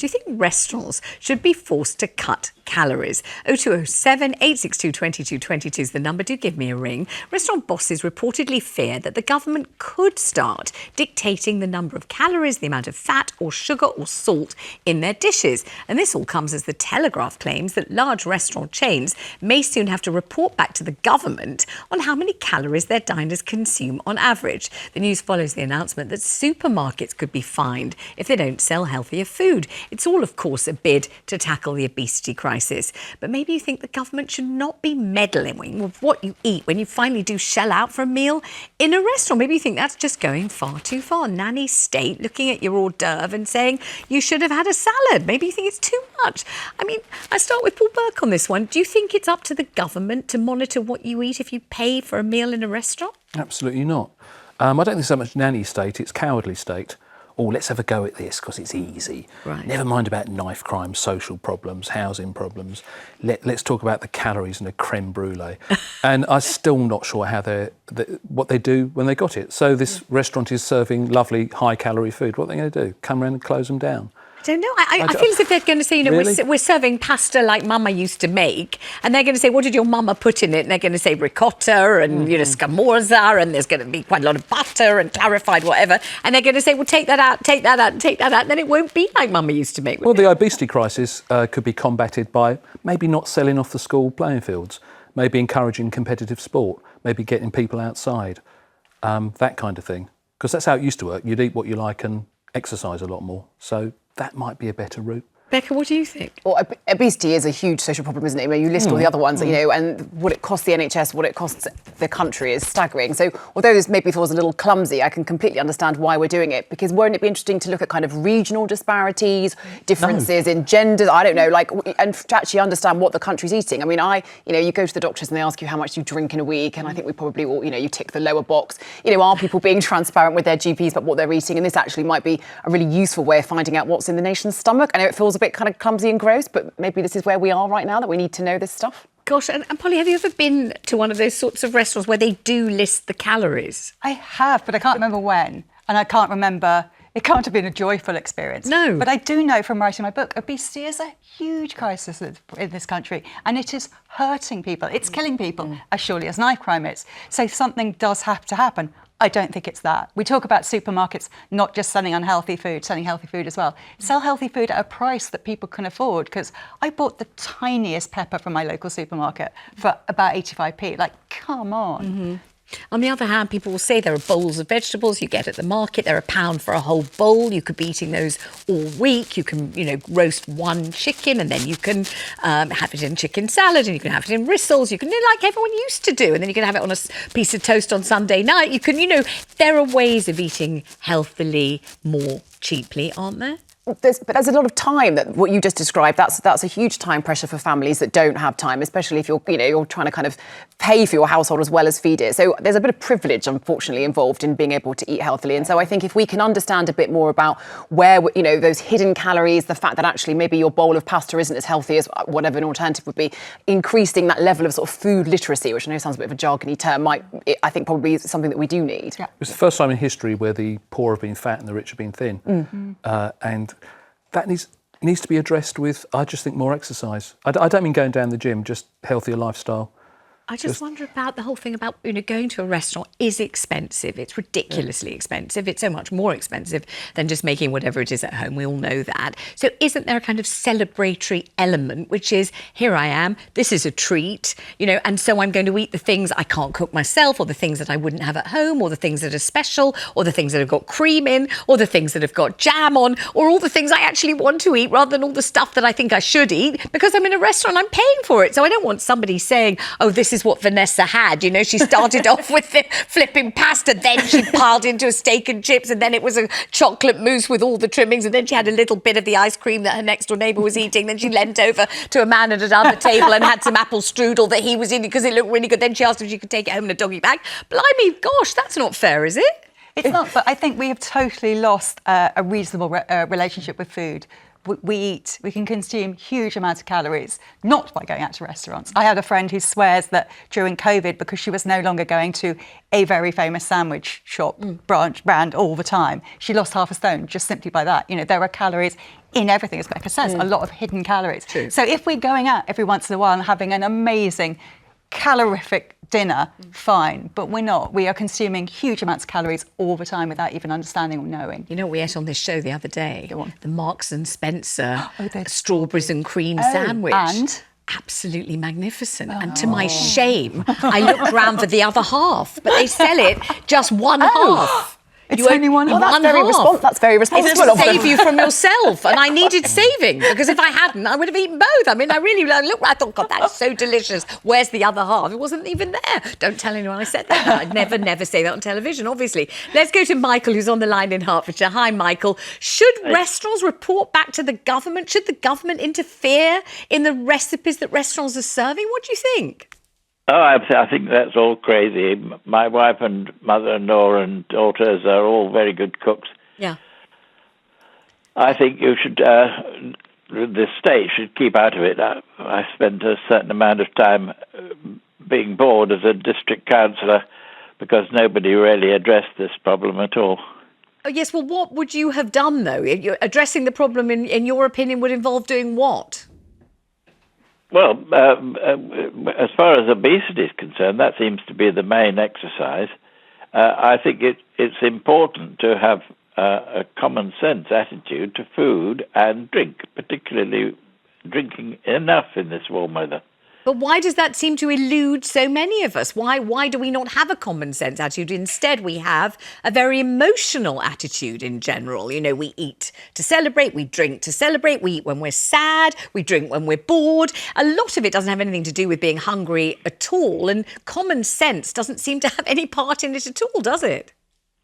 Do you think restaurants should be forced to cut calories? 0207 862 2222 is the number. Do give me a ring. Restaurant bosses reportedly fear that the government could start dictating the number of calories, the amount of fat or sugar or salt in their dishes. And this all comes as the Telegraph claims that large restaurant chains may soon have to report back to the government on how many calories their diners consume on average. The news follows the announcement that supermarkets could be fined if they don't sell healthier food. It's all, of course, a bid to tackle the obesity crisis. But maybe you think the government should not be meddling with what you eat when you finally do shell out for a meal in a restaurant. Maybe you think that's just going far too far. Nanny state looking at your hors d'oeuvre and saying you should have had a salad. Maybe you think it's too much. I mean, I start with Paul Burke on this one. Do you think it's up to the government to monitor what you eat if you pay for a meal in a restaurant? Absolutely not. I don't think it's so much nanny state, it's cowardly state. Oh, let's have a go at this because it's easy. Right. Never mind about knife crime, social problems, housing problems. Let's talk about the calories and a creme brulee. And I'm still not sure how what they do when they got it. So this restaurant is serving lovely high-calorie food. What are they going to do? Come around and close them down? I don't know. I feel as if they're going to say, really? we're serving pasta like Mama used to make, and they're going to say, what did your Mama put in it? And they're going to say ricotta and scamorza, and there's going to be quite a lot of butter and clarified whatever. And they're going to say, well, take that out, take that out, and take that out. And then it won't be like Mama used to make. Well, the obesity crisis could be combated by maybe not selling off the school playing fields, maybe encouraging competitive sport, maybe getting people outside, that kind of thing. Because that's how it used to work. You'd eat what you like and exercise a lot more. So that might be a better route. Becca, what do you think? Well, obesity is a huge social problem, isn't it? I mean, you list all the other ones, and what it costs the NHS, what it costs the country is staggering. So although this maybe feels a little clumsy, I can completely understand why we're doing it, because won't it be interesting to look at kind of regional disparities, differences in genders, I don't know, and to actually understand what the country's eating. I mean, you go to the doctors and they ask you how much you drink in a week, and I think we probably all, you tick the lower box. Are people being transparent with their GPs about what they're eating? And this actually might be a really useful way of finding out what's in the nation's stomach. I know it feels a bit kind of clumsy and gross, but maybe this is where we are right now, that we need to know this stuff. Gosh, and Polly, have you ever been to one of those sorts of restaurants where they do list the calories? I have, but I can't remember when. And I can't remember, it can't have been a joyful experience. No. But I do know from writing my book, obesity is a huge crisis in this country, and it is hurting people. It's killing people, as surely as knife crime is. So something does have to happen. I don't think it's that. We talk about supermarkets not just selling unhealthy food, selling healthy food as well. Sell healthy food at a price that people can afford, because I bought the tiniest pepper from my local supermarket for about 85p. Like, come on. Mm-hmm. On the other hand, people will say there are bowls of vegetables you get at the market. They're £1 for a whole bowl. You could be eating those all week. You can, roast one chicken and then you can have it in chicken salad, and you can have it in rissoles. You can, like everyone used to do, and then you can have it on a piece of toast on Sunday night. You can, there are ways of eating healthily more cheaply, aren't there? But there's a lot of time that what you just described. That's a huge time pressure for families that don't have time, especially if you're trying to kind of pay for your household as well as feed it. So there's a bit of privilege, unfortunately, involved in being able to eat healthily. And so I think if we can understand a bit more about where those hidden calories, the fact that actually maybe your bowl of pasta isn't as healthy as whatever an alternative would be, increasing that level of sort of food literacy, which I know sounds a bit of a jargony term, I think probably is something that we do need. Yeah. It's the first time in history where the poor have been fat and the rich have been thin, and that needs to be addressed with, I just think, more exercise. I don't mean going down the gym, just healthier lifestyle. I just wonder about the whole thing about, going to a restaurant is expensive. It's ridiculously expensive. It's so much more expensive than just making whatever it is at home. We all know that. So isn't there a kind of celebratory element, which is, here I am, this is a treat, and so I'm going to eat the things I can't cook myself, or the things that I wouldn't have at home, or the things that are special, or the things that have got cream in, or the things that have got jam on, or all the things I actually want to eat rather than all the stuff that I think I should eat because I'm in a restaurant, I'm paying for it. So I don't want somebody saying, oh, this is what Vanessa had. She started off with the flipping pasta, then she piled into a steak and chips, and then it was a chocolate mousse with all the trimmings, and then she had a little bit of the ice cream that her next door neighbour was eating. Then she leant over to a man at another table and had some apple strudel that he was eating because it looked really good. Then she asked if she could take it home in a doggy bag. Blimey, gosh, that's not fair, is it? It's not, but I think we have totally lost a reasonable relationship with food. we can consume huge amounts of calories, not by going out to restaurants. I had a friend who swears that during COVID, because she was no longer going to a very famous sandwich shop brand all the time, she lost half a stone just simply by that. You know, there are calories in everything, as Becca says, a lot of hidden calories. True. So if we're going out every once in a while and having an amazing calorific dinner, fine, but we're not. We are consuming huge amounts of calories all the time without even understanding or knowing. You know what we ate on this show the other day? Go on. The Marks and Spencer they're strawberries and cream sandwich. And? Absolutely magnificent. And to my shame, I looked round for the other half, but they sell it just one half. It's only one half. That's very responsible. It's to save you from yourself, and I needed saving, because if I hadn't, I would have eaten both. I mean, I thought, God, that's so delicious. Where's the other half? It wasn't even there. Don't tell anyone I said that. I'd never say that on television, obviously. Let's go to Michael, who's on the line in Hertfordshire. Hi, Michael. Should restaurants report back to the government? Should the government interfere in the recipes that restaurants are serving? What do you think? Oh, I think that's all crazy. My wife and mother-in-law and daughters are all very good cooks. Yeah. I think you should, the state should keep out of it. I spent a certain amount of time being bored as a district councillor because nobody really addressed this problem at all. Oh, yes, well, what would you have done, though? Addressing the problem, in your opinion, would involve doing what? Well, as far as obesity is concerned, that seems to be the main exercise. I think it's important to have a common sense attitude to food and drink, particularly drinking enough in this warm weather. But why does that seem to elude so many of us? Why do we not have a common sense attitude? Instead, we have a very emotional attitude in general. You know, we eat to celebrate, we drink to celebrate, we eat when we're sad, we drink when we're bored. A lot of it doesn't have anything to do with being hungry at all. And common sense doesn't seem to have any part in it at all, does it?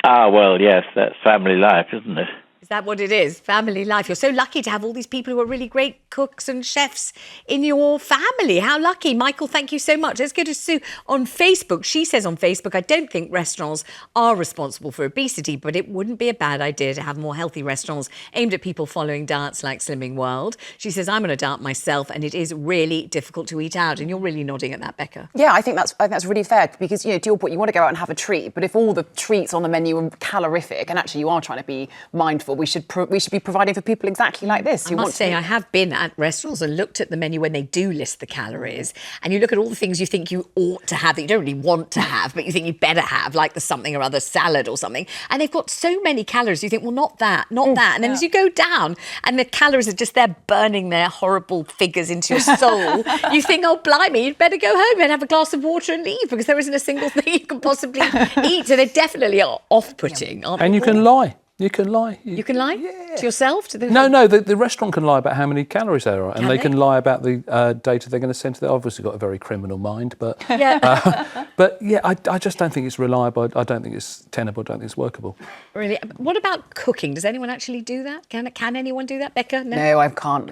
Ah, well, yes, that's family life, isn't it? Is that what it is? Family life. You're so lucky to have all these people who are really great cooks and chefs in your family. How lucky. Michael, thank you so much. Let's go to Sue on Facebook. She says on Facebook, I don't think restaurants are responsible for obesity, but it wouldn't be a bad idea to have more healthy restaurants aimed at people following diets like Slimming World. She says, I'm on a diet myself and it is really difficult to eat out. And you're really nodding at that, Becca. Yeah, I think that's really fair because, you know, to your point, you want to go out and have a treat, but if all the treats on the menu are calorific and actually you are trying to be mindful, we should be providing for people exactly like this. I must say, I have been at restaurants and looked at the menu when they do list the calories, and you look at all the things you think you ought to have that you don't really want to have, but you think you better have, like the something or other salad or something, and they've got so many calories, you think, well, not that. And then as you go down and the calories are just there burning their horrible figures into your soul, you think, oh, blimey, you'd better go home and have a glass of water and leave because there isn't a single thing you can possibly eat. So they definitely are off-putting. And you can lie. You can lie. You can lie? Yeah. To yourself? No, the restaurant can lie about how many calories there are. And they can lie about the data they're going to send to They've obviously got a very criminal mind. But I just don't think it's reliable. I don't think it's tenable. I don't think it's workable. Really? What about cooking? Does anyone actually do that? Can anyone do that, Becca? No, I can't.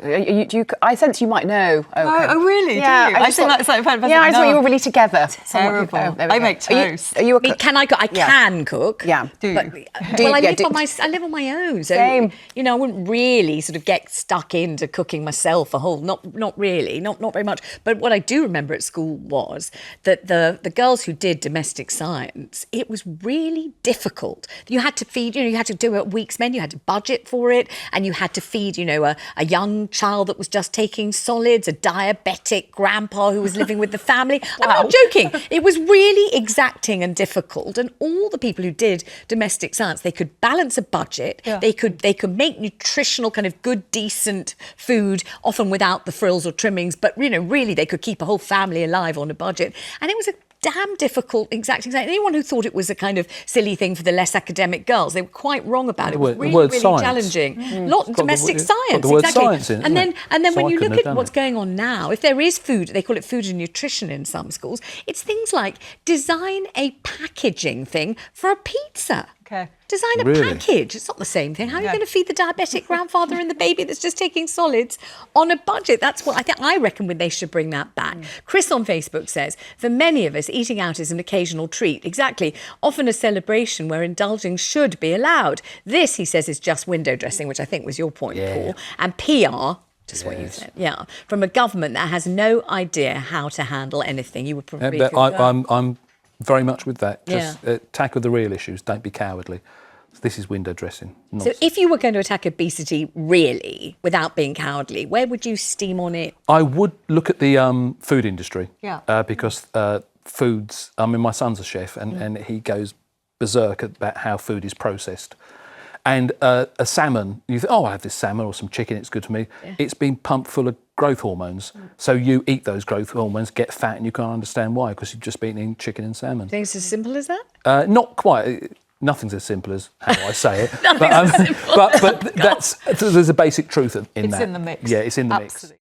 I sense you might know. Okay. Oh, really? Yeah. Do you? I think that's like I thought you were really together. Terrible. I make toast. Are you a cook? Can I cook? I can cook. Yeah. Do you? I live on my own, so Same. You know, I wouldn't really sort of get stuck into cooking myself a whole. Not really, not very much. But what I do remember at school was that the girls who did domestic science, it was really difficult. You had to feed, you had to do a week's menu, you had to budget for it, and you had to feed, a young child that was just taking solids, a diabetic grandpa who was living with the family. Wow. I'm not joking. It was really exacting and difficult. And all the people who did domestic science, they could balance a budget. Yeah. They could make nutritional kind of good, decent food, often without the frills or trimmings. But, really they could keep a whole family alive on a budget. And it was a damn difficult, exacting thing. Anyone who thought it was a kind of silly thing for the less academic girls, they were quite wrong about it. It was really challenging. Lot of domestic science, the word exactly. Science in, and then so when you look at what's going on now, if there is food, they call it food and nutrition in some schools, it's things like design a packaging thing for a pizza. Okay. Design a Really? package. It's not the same thing. How are you No. going to feed the diabetic grandfather and the baby that's just taking solids on a budget? That's what I think. I reckon they should bring that back. Chris on Facebook says, for many of us, eating out is an occasional treat. Exactly. Often a celebration where indulging should be allowed. This, he says, is just window dressing, which I think was your point, Paul. And PR. Just what you said, yeah. From a government that has no idea how to handle anything, you would probably. I'm very much with that. Just Yeah. tackle the real issues. Don't be cowardly. This is window dressing. So Nonsense. if you were going to attack obesity really, without being cowardly, where would you steam on it? I would look at the food industry. Yeah. Because foods. I mean, my son's a chef, and he goes berserk about how food is processed. And a salmon, you think, oh, I have this salmon or some chicken, it's good for me. Yeah. It's been pumped full of growth hormones. So you eat those growth hormones, get fat, and you can't understand why, because you've just been eating chicken and salmon. Think it's as simple as that? Not quite. Nothing's as simple as how I say it. Nothing's as simple. But there's a basic truth in that. It's in the mix. Yeah, it's in the Absolutely. mix.